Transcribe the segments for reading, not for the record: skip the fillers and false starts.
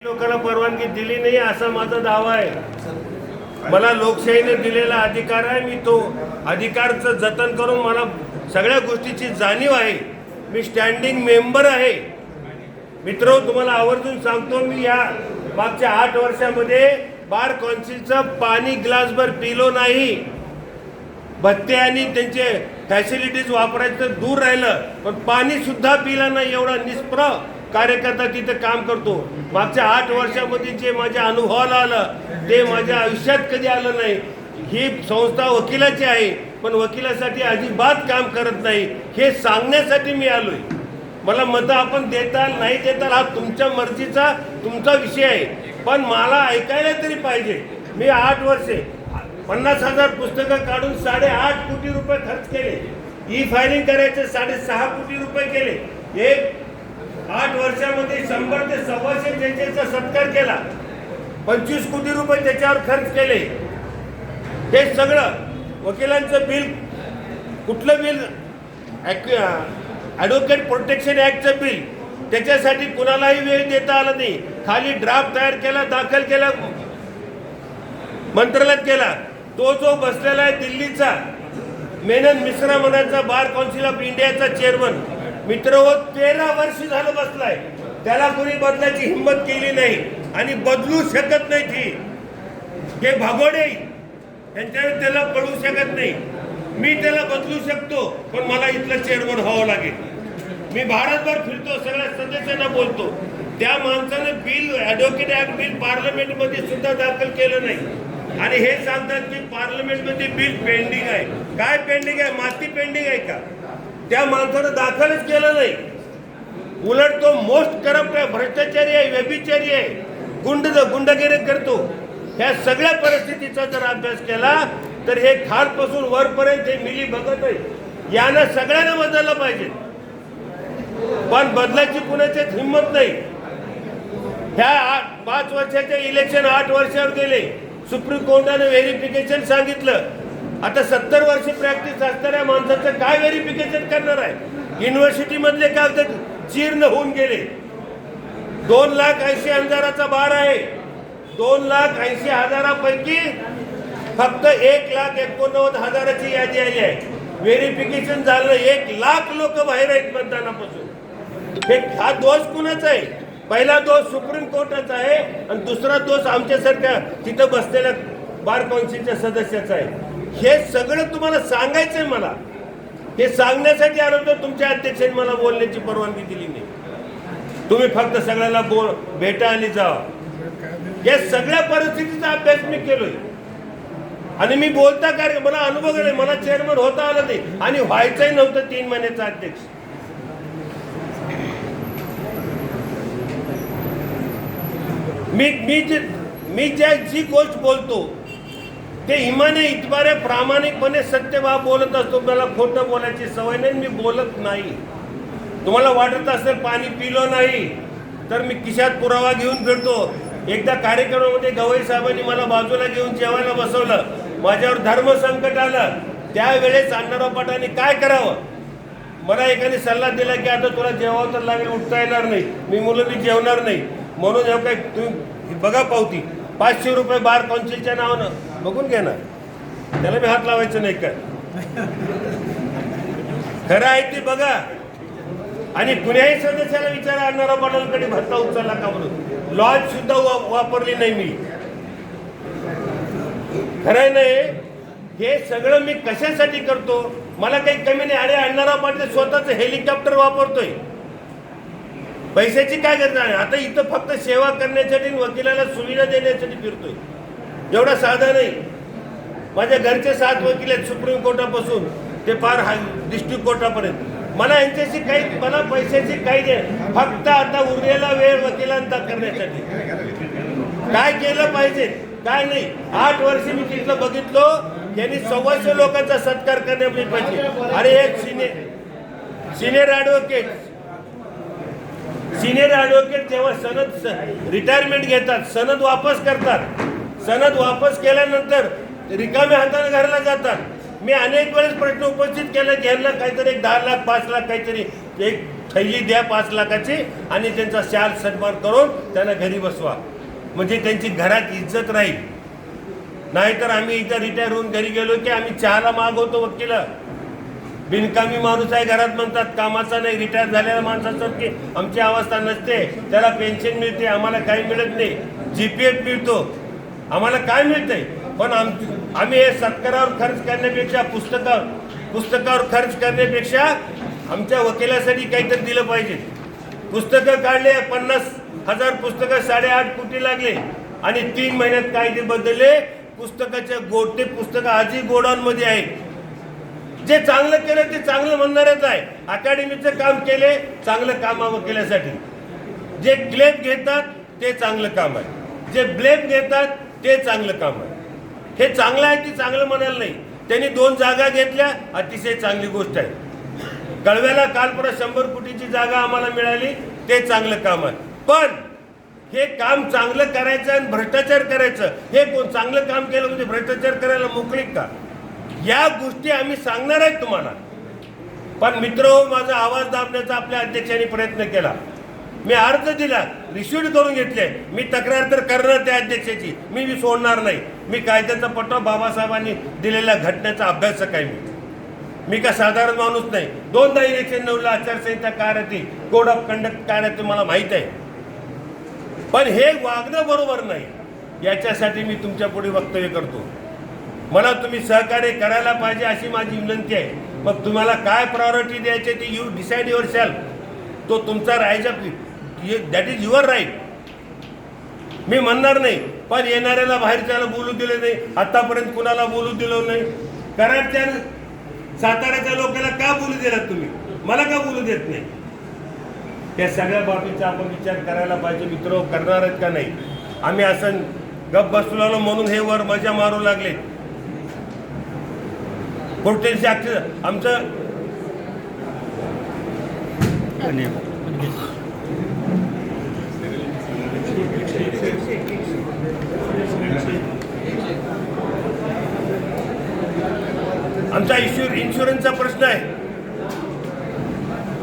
लोकांना परवानगी दिली नाही असा माझा दावा आहे. मला लोकशाहीने दिलेला अधिकार आहे. मी तो अधिकारचं जतन करून मला सगळ्या गोष्टीची जाणीव आहे. मी स्टँडिंग मेंबर आहे. मित्र, तुम्हाला आवर्जून सांगतो, मी या मागच्या 8 वर्षामध्ये बार कौन्सिलचं पाणी ग्लासभर पिलो नाही. भत्ते आणि त्यांचे फॅसिलिटीज वापरायचं दूर राहिलं, पण पाणी सुद्धा पिला नाही. एवढा निष्प्र कार्यकर्ता तिथे काम करतो. मागच्या 8 वर्षामध्ये जे माझ्या अनुभवाला आलं ते माझ्या आयुष्यात कधी आलं नाही. ही संस्था वकिलाची आहे, पण वकिलासाठी अजिबात काम करत नाही हे सांगण्यासाठी मी आलोय. मला मतं आपण देताल नाही देताल हा तुमच्या मर्जीचा तुमचा विषय आहे, पण मला ऐकायला तरी पाहिजे. मी 8 वर्षे 50,000 पुस्तकं काढून 8.5 कोटी रुपये खर्च केले. ई फायलिंग करायचे 6.5 कोटी रुपये केले. एक 8 वर्षामध्ये 100 ते 125 जजेसचा सत्कार केला. 25 कोटी रुपये त्याच्यावर खर्च केले. हे सगळं वकिलांचं बिल, कुठलं बिल, ॲडव्होकेट प्रोटेक्शन ॲक्टचं बिल, त्याच्यासाठी कुणालाही वेळ देता आला नाही. खाली ड्राफ्ट तयार केला, दाखल केला, मंत्रालयात केला. तो जो बसलेला आहे दिल्लीचा मेनन मिश्रा म्हणायचा बार कौन्सिल ऑफ इंडियाचा चेअरमन, मित्र हो, 13 वर्ष झालं बसलाय. त्याला कोणी बदलायची हिंमत केली नाही आणि बदलू शकत नाही. ती हे भागोडे त्यांच्यावर त्याला पडू शकत नाही. मी त्याला बदलू शकतो, पण मला इथलं चेअरमन व्हावं लागेल. मी भारतभर फिरतो, सगळ्या सदस्यांना बोलतो. त्या माणसाने बिल, ॲडव्होकेट ॲक्ट बिल पार्लमेंटमध्ये सुद्धा दाखल केलं नाही आणि हे सांगतात की पार्लमेंटमध्ये बिल पेंडिंग आहे. काय पेंडिंग आहे? माती पेंडिंग आहे का? त्या माणसानं दाखलच केलं नाही. उलट तो मोस्ट करप्ट आहे, भ्रष्टाचारी आहे, व्यभिचारी आहे, गुंडगिरी करतो. ह्या सगळ्या परिस्थितीचा जर अभ्यास केला तर हे खालपासून वरपर्यंत हे मिली बघत आहे. यानं सगळ्यांना बदललं पाहिजे, पण बदलायची कुणाचीच हिंमत नाही. ह्या 5 वर्षाचे इलेक्शन 8 वर्षावर गेले. सुप्रीम कोर्टाने व्हेरिफिकेशन सांगितलं. आता 70 वर्ष प्रॅक्टिस असणाऱ्या माणसाचं काय व्हेरिफिकेशन करणार आहे? युनिव्हर्सिटी मधले कागद जीर्ण होऊन गेले. 2,80,000चा बार आहे. 2,80,000 पैकी फक्त 1,89,000ची यादी आली आहे. व्हेरिफिकेशन झालं, 1,00,000 लोक बाहेर आहेत मतदानापासून. हा दोष कुणाचा आहे? पहिला दोष सुप्रीम कोर्टाचा आहे आणि दुसरा दोष आमच्यासारख्या तिथं बसलेल्या बार कौन्सिलच्या सदस्याचा आहे. हे सगळं तुम्हाला सांगायचंय. मला हे सांगण्यासाठी आलो तर तुमच्या अध्यक्षांनी मला बोलण्याची परवानगी दिली नाही. तुम्ही फक्त सगळ्याला भेटा आणि जावा. या सगळ्या परिस्थितीचा अभ्यास मी केलोय आणि मी बोलता काय, मला अनुभव आहे. मला चेअरमन होता आलं नाही आणि व्हायचंही नव्हतं 3 महिन्याचा अध्यक्ष. मी जी गोष्ट बोलतो ते इमाने इतबारे प्रामाणिकपणे सत्यभाव बोलत असतो. मला खोटं बोलायची सवय नाही, मी बोलत नाही. तुम्हाला वाटत असेल पाणी पिलो नाही तर मी खिशात पुरावा घेऊन फिरतो. एकदा कार्यक्रमामध्ये गवई साहेबांनी मला बाजूला घेऊन जेवायला बसवलं. माझ्यावर धर्मसंकट आलं. त्यावेळेस अण्णाराव पाटलांनी काय करावं, मला एकाने सल्ला दिला की आता तुला जेवावं तर लागेल, उठता येणार नाही. मी मुलं मी जेवणार नाही म्हणून हे काय तुम्ही बघा पावती 500 रुपये बार कौन्सिलच्या नावानं बघून घ्या ना. त्याला मी हात लावायचं नाही काय, खरं आहे ती बघा. आणि कुण्याही सदस्याला विचारा अण्णाराव पाटलांकडे भत्ता उचलला का म्हणून. लॉज सुद्धा वापरली नाही मी. खरं नाही. हे सगळं मी कशासाठी करतो? मला काही कमी नाही. अरे अण्णाराव पाटील स्वतःच हेलिकॉप्टर वापरतोय. पैशाची काय गरज आहे? आता इथं फक्त सेवा करण्यासाठी, वकिलाला सुविधा देण्यासाठी फिरतोय. एवढा साधा नाही. माझ्या घरचे 7 वकील आहेत, सुप्रीम कोर्टापासून ते फार डिस्ट्रिक्ट कोर्टापर्यंत. मला यांच्याशी काही, मला पैशाची काही नाही. फक्त आता उरलेला वेळ वकिलांचा करण्यासाठी काय केलं पाहिजे काय नाही. 8 वर्ष मी तिथलं बघितलो. त्यांनी 125 लोकांचा सत्कार करण्याची पाहिजे. अरे एक सिनियर ॲडव्होकेट जेव्हा सनद रिटायरमेंट घेतात, सनद वापस करतात. सनद वापस केल्यानंतर रिकाम्या हाताने घराला जातात. मी अनेक वेळेस प्रश्न उपस्थित केला की यांना काहीतरी 10 लाख 5 लाख काहीतरी एक थैली द्या 5 लाखाची आणि त्यांचा शाल सन्मान करून त्यांना घरी बसवा, म्हणजे त्यांची घरात इज्जत राहील. नाहीतर आम्ही इथं रिटायर होऊन घरी गेलो की आम्ही चहाला मागवतो वकील. बिनकामी माणूस आहे घरात म्हणतात, कामाचा नाही. रिटायर झालेल्या माणसाचं की आमची अवस्था नसते, त्याला पेन्शन मिळते, आम्हाला काही मिळत नाही. GPF मिळतो, आम्हाला काय मिळतंय? पण आम्ही हे सत्कारावर खर्च करण्यापेक्षा पुस्तकावर खर्च करण्यापेक्षा आमच्या वकिलासाठी काहीतरी दिलं पाहिजे. पुस्तकं काढले, 50,000 पुस्तकं, 8.5 कोटी लागले आणि 3 महिन्यात कायदे बदलले. पुस्तकाचे गोटे पुस्तकं आजही गोडाऊनमध्ये आहेत. जे चांगलं केलं ते चांगलं म्हणणारच आहे. अकॅडमीचं काम केले, चांगलं काम आहे वकिलासाठी. जे क्लेम घेतात ते चांगलं काम आहे, जे ब्लेम घेतात ते चांगलं काम आहे. हे चांगलं आहे की चांगलं म्हणायला नाही. त्यांनी 2 जागा घेतल्या, अतिशय चांगली गोष्ट आहे. कळव्याला काल परत 100 कोटीची जागा आम्हाला मिळाली, ते चांगलं काम आहे. पण हे काम चांगलं करायचं आणि भ्रष्टाचार करायचं, हे कोण चांगलं काम केलं म्हणजे भ्रष्टाचार करायला मोकळीक का? या गोष्टी आम्ही सांगणार आहेत तुम्हाला. पण मित्रहो, माझा आवाज दाबण्याचा आपल्या अध्यक्षांनी प्रयत्न केला. मी अर्ज दिला, रिसिव्ह करून घेतले. मी तक्रार तर करणार त्या अध्यक्षाची, मी सोडणार नाही. मी कायद्याचा पट्टा, बाबासाहेबांनी दिलेल्या घटनेचा अभ्यासक आहे. मी का साधारण माणूस नाही. 2दा इलेक्शन 9ला आचारसंहिता काय राहते, कोड ऑफ कंडक्ट काय राहते मला माहीत आहे. पण हे वागणं बरोबर नाही. याच्यासाठी मी तुमच्या पुढे वक्तव्य करतो. मला तुम्ही सहकार्य करायला पाहिजे अशी माझी विनंती आहे. मग तुम्हाला काय प्रायोरिटी द्यायची ते यू डिसाईड युअर सेल्फ. तो तुमचा राहायचा, दॅट इज युअर राईट. मी म्हणणार नाही, पण येणाऱ्याला बाहेरच्याला बोलू दिले नाही. आतापर्यंत कुणाला बोलू दिलं नाही. कराडच्या साताऱ्याच्या लोकांना का बोलू दिलात तुम्ही? मला का बोलू देत नाही? त्या सगळ्या बाबीचा आपण विचार करायला पाहिजे. मित्र करणार आहेत का नाही? आम्ही असं गप बसलो म्हणून हे वर मजा मारू लागले. कोर्टेचे आमचं आमचा इन्शुरन्सचा प्रश्न आहे,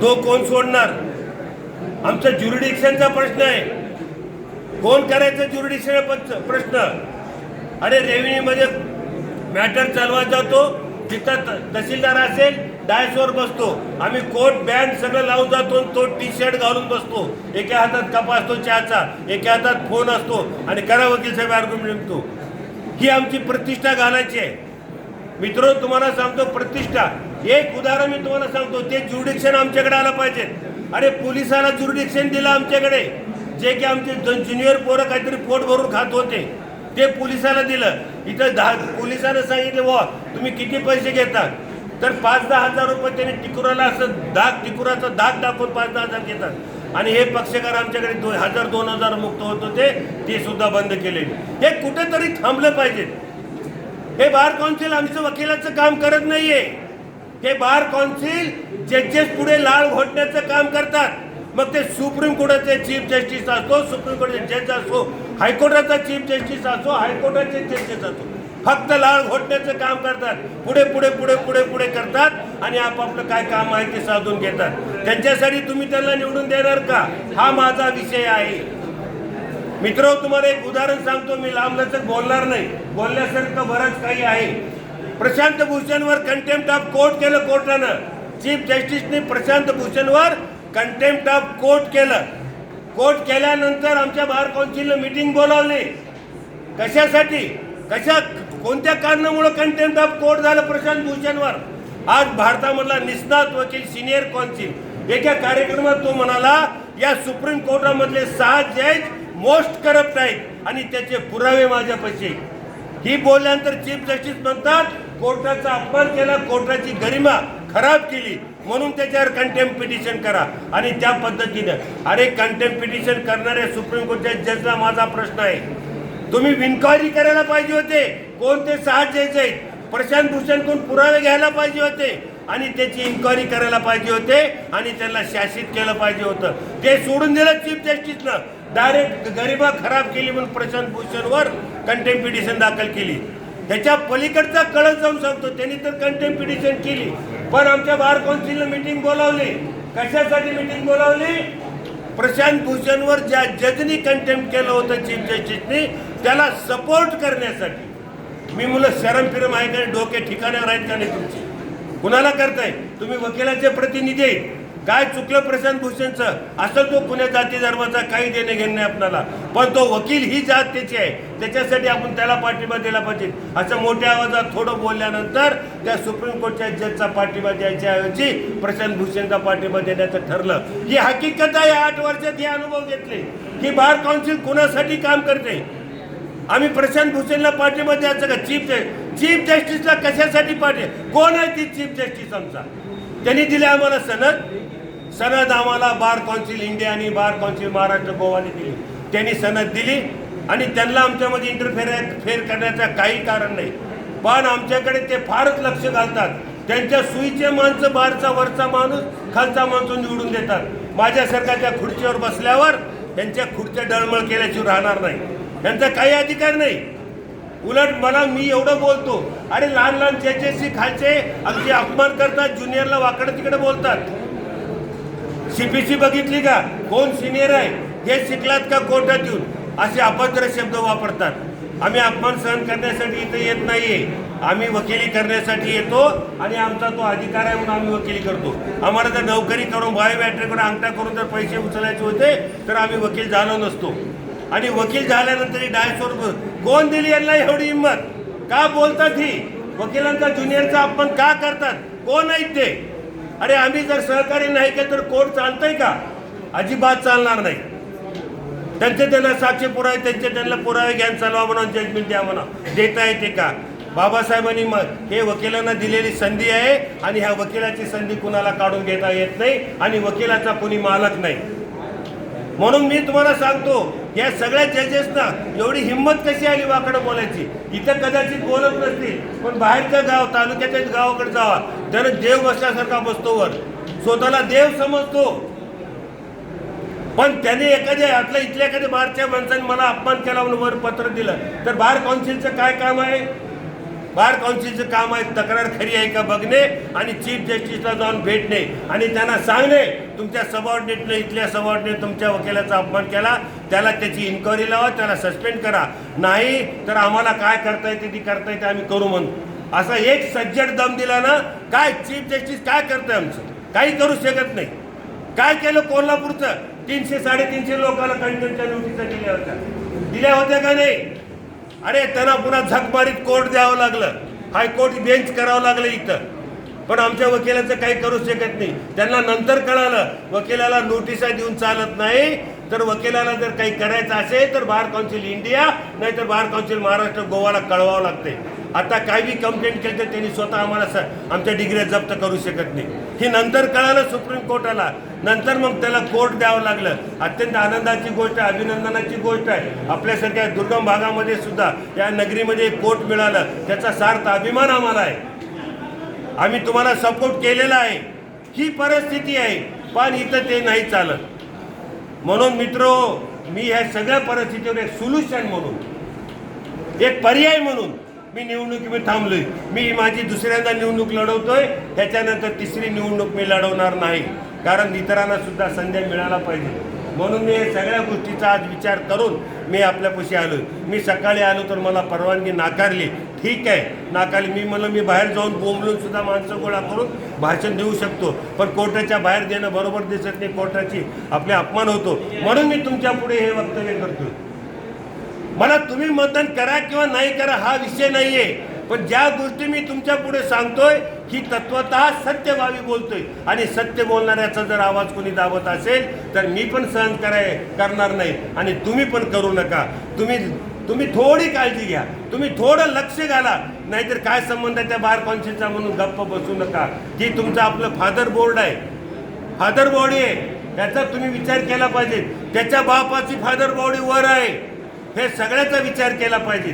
तो कोण सोडणार? आमचा ज्युरिडिक्शनचा प्रश्न आहे, कोण करायचं ज्युरिडिक्शन प्रश्न? अरे रेव्हेन्यूमध्ये मॅटर चालवा जातो, तिथं तहसीलदार असेल डायसवर बसतो. आम्ही कोट बँड सगळं लावून जातो, तो टी-शर्ट घालून बसतो. एका हातात कप असतो चहाचा, एका हातात फोन असतो आणि करा वकील साहेब आर्ग्युमेंट निघतो. ही आमची प्रतिष्ठा घालायची आहे. मित्र तुम्हाला सांगतो, प्रतिष्ठा. एक उदाहरण मी तुम्हाला सांगतो, ते ज्युरिडिक्शन आमच्याकडे आलं पाहिजे. अरे पोलिसाला ज्युरिडिक्शन दिलं आमच्याकडे, जे की आमचे ज्युनियर पोरं काहीतरी पोट भरून खात होते, ते पोलिसाला दिलं. इथं पोलिसानं सांगितलं वा तुम्ही किती पैसे घेता, तर 5-10 हजार रुपये त्यांनी टिकुराला असं टिकुराचा दाग दाखवून 5-10 हजार घेतात. आणि हे पक्षकार आमच्याकडे 2,000 मुक्त होत होते, ते सुद्धा बंद केले. हे कुठेतरी थांबलं पाहिजे. हे बार काउन्सिल आमचं वकिलाचं काम करत नाहीये. हे बार काउन्सिल जजेस पुढे लाळ घोटण्याचं काम करतात. मग ते सुप्रीम कोर्टाचे चीफ जस्टिस असो, सुप्रीम कोर्टाचे जज असो, हायकोर्टाचा चीफ जस्टिस असो, हायकोर्टाचे जस्टिस असो, फक्त लाळ घोटण्याचं काम करतात. पुढे पुढे पुढे पुढे पुढे करतात आणि आपापलं काय काम आहे ते साधून घेतात. त्यांच्यासाठी तुम्ही त्यांना निवडून देणार का? हा माझा विषय आहे. मित्र तुम्हाला एक उदाहरण सांगतो, मी लांबलचक बोलणार नाही, बोलण्यासारखं बरंच काही आहे. प्रशांत भूषणवर कंटेम्प्ट ऑफ कोर्ट केलं कोर्टानं. चीफ जस्टिसने प्रशांत भूषणवर कंटेम्प्ट ऑफ कोर्ट केलं. कोर्ट केल्यानंतर आमच्या बार काउन्सिलनं मीटिंग बोलावली. कशासाठी? कोणत्या कारणामुळे कंटेम्प्ट ऑफ कोर्ट झालं प्रशांत भूषणवर? आज भारतामधला निष्णात वकील सिनियर काउन्सिल एका कार्यक्रमात तो म्हणाला, या सुप्रीम कोर्टामधले 6 जज मोस्ट करप्ट आहेत आणि त्याचे पुरावे माझ्यापाशी. ही बोलल्यानंतर चीफ जस्टिस म्हणतात कोर्टाचा अपमान केला, कोर्टाची गरिमा खराब केली, म्हणून त्याच्यावर कंटेम्प्ट पिटिशन करा. आणि त्या पद्धतीनं, अरे कंटेम्प्ट पिटिशन करणाऱ्या सुप्रीम कोर्टाच्या जजला माझा प्रश्न आहे, तुम्ही इन्क्वायरी करायला पाहिजे होते. कोणते 6 जज आहेत? प्रशांत भूषणकडून पुरावे घ्यायला पाहिजे होते आणि त्याची इन्क्वायरी करायला पाहिजे होते आणि त्यांना शासित केलं पाहिजे होतं. ते सोडून दिलं चीफ जस्टिसनं. डायरेक्ट गरिमा खराब केली म्हणून प्रशांत भूषणवर कंटेम्प्ट पिटिशन दाखल केली. ह्याच्या पलीकडचा कळत जाऊन सांगतो, त्यांनी तर कंटेम्प्ट पिटिशन केली, पण आमच्या बार काउन्सिलनं मीटिंग बोलावली कशासाठी मीटिंग बोलावली? प्रशांत भूषणवर ज्या जजनी कंटेम्प्ट केलं होतं चीफ जस्टिसने, त्याला सपोर्ट करण्यासाठी. मी मुलं शरम फिरम आहे का? डोके ठिकाण्यावर आहेत का नाही तुमची? कुणाला करताय तुम्ही? वकिलाचे प्रतिनिधी आहेत. काय चुकलं प्रशांत भूषणचं? असं तो पुणे जाती धर्माचा काही देणे घेणे नाही आपल्याला, पण तो वकील ही जात त्याची आहे, त्याच्यासाठी आपण त्याला पाठिंबा दिला पाहिजे. असं मोठ्या आवाजात थोडं बोलल्यानंतर त्या सुप्रीम कोर्टच्या जजचा पाठिंबा द्यायच्या ऐवजी प्रशांत भूषणचा पाठिंबा देण्याचं ठरलं. ही हकीकत आहे. 8 वर्षात हे अनुभव घेतले की बार काउन्सिल कुणासाठी काम करते. आम्ही प्रशांत भूषणला पाठिंबा द्यायचं का? चीफ जस्टिसला कशासाठी पाठिंबा? कोण आहे ती चीफ जस्टिस? आमचा त्यांनी दिले आम्हाला सनद आम्हाला बार काउन्सिल इंडिया आणि बार काउन्सिल महाराष्ट्र गोवाने दिली. त्यांनी सनद दिली आणि त्यांना आमच्यामध्ये इंटरफेअर करण्याचं काही कारण नाही. पण आमच्याकडे ते फारच लक्ष घालतात. त्यांच्या सुईचे माणसं बारचा वरचा माणूस खालचा माणूस निवडून देतात. माझ्यासारखा त्या खुर्चीवर बसल्यावर त्यांच्या खुर्च्या डळमळ केल्याशिवाय राहणार नाही. त्यांचा काही अधिकार नाही. उलट मी एवढं बोलतो, अरे लहान लहान जजेसची खालचे अगदी अपमान करतात, ज्युनियरला वाकडं तिकडे बोलतात. CPC बघितली का? कोण सिनियर आहे? हे शिकलात का कोर्टात येऊन? असे अभद्र शब्द वापरतात. आम्ही अपमान सहन करण्यासाठी इथे येत नाहीये. आम्ही वकिली करण्यासाठी येतो आणि आमचा तो अधिकार आहे म्हणून आम्ही वकिली करतो. आम्हाला जर नोकरी करून बायोमॅट्रिकवर अंगठा करून जर पैसे उचलायचे होते तर आम्ही वकील झालो नसतो. आणि वकील झाल्यानंतर 150 कोण दिली यांना एवढी हिंमत? का बोलतात? ही वकिलांचा ज्युनियरचा अपमान का करतात? कोण आहेत ते? अरे आम्ही जर सहकार्य नाही केलं तर कोर्ट चालतंय का? अजिबात चालणार नाही. त्यांना साक्षी पुरावे, त्यांना पुरावे घ्या, चालवा म्हणून जजमेंट द्या म्हणा. देता येते का? बाबासाहेबांनी हे वकिलांना दिलेली संधी आहे आणि ह्या वकिलाची संधी कुणाला काढून घेता येत नाही आणि वकिलाचा कुणी मालक नाही. म्हणून मी तुम्हाला सांगतो, या सगळ्या जजेसना एवढी हिंमत कशी आली वाकडं बोलायची? इथं कदाचित बोलत नसतील, पण बाहेरच्या गाव तालुक्याच्या गावाकडे जावा, त्यानं देव बसल्यासारखा बसतो वर, स्वतःला देव समजतो. पण त्याने इथल्या एखाद्या बारच्या माणसाने मला अपमान केला म्हणून वर पत्र दिलं तर बार काउन्सिलचं काय काम आहे? बार काउन्सिलचं काम आहे तक्रार खरी आहे का बघणे आणि चीफ जस्टिसला जाऊन भेटणे आणि त्यांना सांगणे तुमच्या सबऑर्डिनेटने, इथल्या सबऑर्डिनेट तुमच्या वकिलाचा अपमान केला, त्याला त्याची इन्क्वायरी लावा, त्याला सस्पेंड करा. नाही तर आम्हाला काय करता येते ती करता येते, आम्ही करू म्हणून. असा एक सज्जड दम दिला ना, काय चीफ जस्टिस काय करतंय? आमचं काही करू शकत नाही. काय केलं कोल्हापूरचं? 300-350 लोकांना कंटेम्प्टच्या नोटिसा दिल्या होत्या का नाही? अरे त्यांना पुन्हा झकमारीत कोर्ट द्यावं लागलं, हायकोर्ट बेंच करावं लागलं इथं. पण आमच्या वकिलाचं काही करू शकत नाही. त्यांना नंतर कळालं वकिलाला नोटिसा देऊन चालत नाही, तर वकिलाला जर काही करायचं असेल तर बार काउन्सिल इंडिया नाही तर बार काउन्सिल महाराष्ट्र गोवाला कळवावं लागते. आता काय बी कंप्लेंट केली तर त्यांनी स्वतः आम्हाला आमच्या डिग्र्या जप्त करू शकत नाही. हे नंतर कळालं सुप्रीम कोर्टाला. नंतर मग त्याला कोर्ट द्यावं लागलं. अत्यंत आनंदाची गोष्ट आहे, अभिनंदनाची गोष्ट आहे. आपल्यासारख्या दुर्गम भागामध्ये सुद्धा या नगरीमध्ये कोर्ट मिळालं, त्याचा सार्थ अभिमान आम्हाला आहे. आम्ही तुम्हाला सपोर्ट केलेला आहे. ही परिस्थिती आहे, पण इथं ते नाही चालत. म्हणून मित्रो, मी ह्या सगळ्या परिस्थितीवर एक सोल्युशन म्हणून, एक पर्याय म्हणून मी निवडणुकीमध्ये थांबलोय. मी माझी दुसऱ्यांदा निवडणूक लढवतोय, त्याच्यानंतर तिसरी निवडणूक मी लढवणार नाही, कारण इतरांना सुद्धा संधी मिळायला पाहिजे. म्हणून मी सगळ्या गोष्टीचा आज विचार करून मी आपल्यापाशी आलोय. मी सकाळी आलो तर मला परवानगी नाकारली, ठीक आहे नाकारली. मी म्हणलं मी बाहेर जाऊन बोंबलून सुद्धा माणसं गोळा करून भाषण देऊ शकतो, पण कोर्टाच्या बाहेर देणं बरोबर दिसत नाही, कोर्टाची आपले अपमान होतो. म्हणून मी तुमच्या पुढे हे वक्तव्य करतोय. मला तुम्ही मतदान करा किंवा नाही करा हा विषय नाहीये, पण ज्या गोष्टी मी तुमच्या पुढे सांगतोय ही तत्वतः सत्य व्हावी बोलतोय. आणि सत्य बोलणाऱ्याचा जर आवाज कोणी दाबत असेल तर मी पण सहन करणार नाही आणि तुम्ही पण करू नका. तुम्ही थोडी काळजी घ्या, तुम्ही थोडं लक्ष घाला. नाहीतर काय संबंध आहे त्या बार काउन्सिलचा म्हणून गप्प बसू नका. की तुमचं आपलं फादर बोर्ड आहे, फादर बॉडी आहे, त्याचा तुम्ही विचार केला पाहिजे. त्याच्या बापाची फादर बॉडी वर आहे, हे सगळ्याचा विचार केला पाहिजे.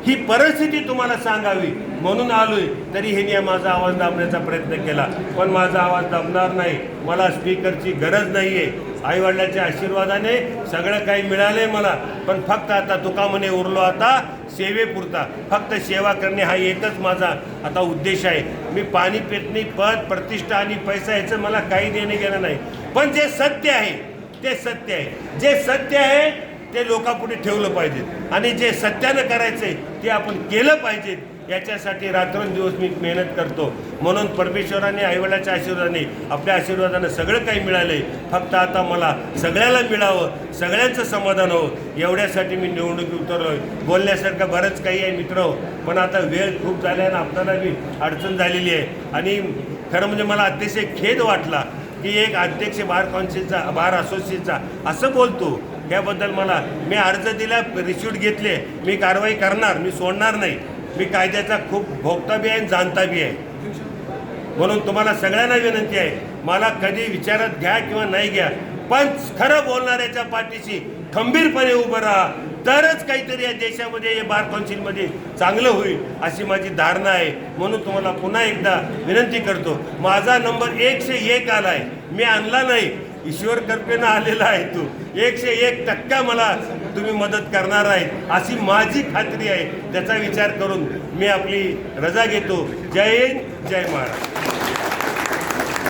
ही परिस्थिती तुम्हाला सांगावी म्हणून आलोय. तरी ह्यांनी माझा आवाज दाबण्याचा प्रयत्न केला, पण माझा आवाज दाबणार नाही. मला स्पीकरची गरज नाहीये. आईवडिलांच्या आशीर्वादाने सगळं काही मिळालंय मला, पण फक्त आता तुका म्हणे उरलो आता सेवेपुरता, फक्त सेवा करणे हा एकच माझा आता उद्देश आहे. मी पाणी पित नाही, पद प्रतिष्ठा आणि पैसा याचं मला काही देणे घेणं नाही, पण जे सत्य आहे ते सत्य आहे. जे सत्य आहे ते लोकांपुढे ठेवलं पाहिजे आणि जे सत्यानं करायचंय ते आपण केलं पाहिजे. याच्यासाठी रात्रंदिवस मी मेहनत करतो. म्हणून परमेश्वराने आईवडिलाच्या आशीर्वादाने आपल्या आशीर्वादानं सगळं काही मिळालंय. फक्त आता मला सगळ्याला मिळावं, सगळ्यांचं समाधान हवं, एवढ्यासाठी मी निवडणुकीत उतरलोय. बोलण्यासारखं बरंच काही आहे मित्र, पण आता वेळ खूप झाल्यानं आपल्याला बी अडचण झालेली आहे. आणि खरं म्हणजे मला अतिशय खेद वाटला की एक अध्यक्ष बार काउन्सिलचा, बार असोसिएशनचा असं बोलतो. याबद्दल मी अर्ज दिला, रिसिप्ट घेतले, मी कारवाई करणार, मी सोडणार नाही. मी कायद्याचा खूप भोगता बी आहे आणि जाणता बी आहे. म्हणून तुम्हाला सगळ्यांना विनंती आहे, मला कधी विचारात घ्या किंवा नाही घ्या, पण खरं बोलणाऱ्याच्या पाठीशी खंबीरपणे उभं राहा, तरच काहीतरी या देशामध्ये, या बार काउन्सिलमध्ये चांगलं होईल अशी माझी धारणा आहे. म्हणून तुम्हाला पुन्हा एकदा विनंती करतो, माझा नंबर 101 आला आहे, मी आणला नाही, ईश्वर कृपेनं आलेला आहे. तो 101% मला तुम्ही मदत करणार आहे अशी माझी खात्री आहे. त्याचा विचार करून मी आपली रजा घेतो. जय हिंद, जय महाराष्ट्र.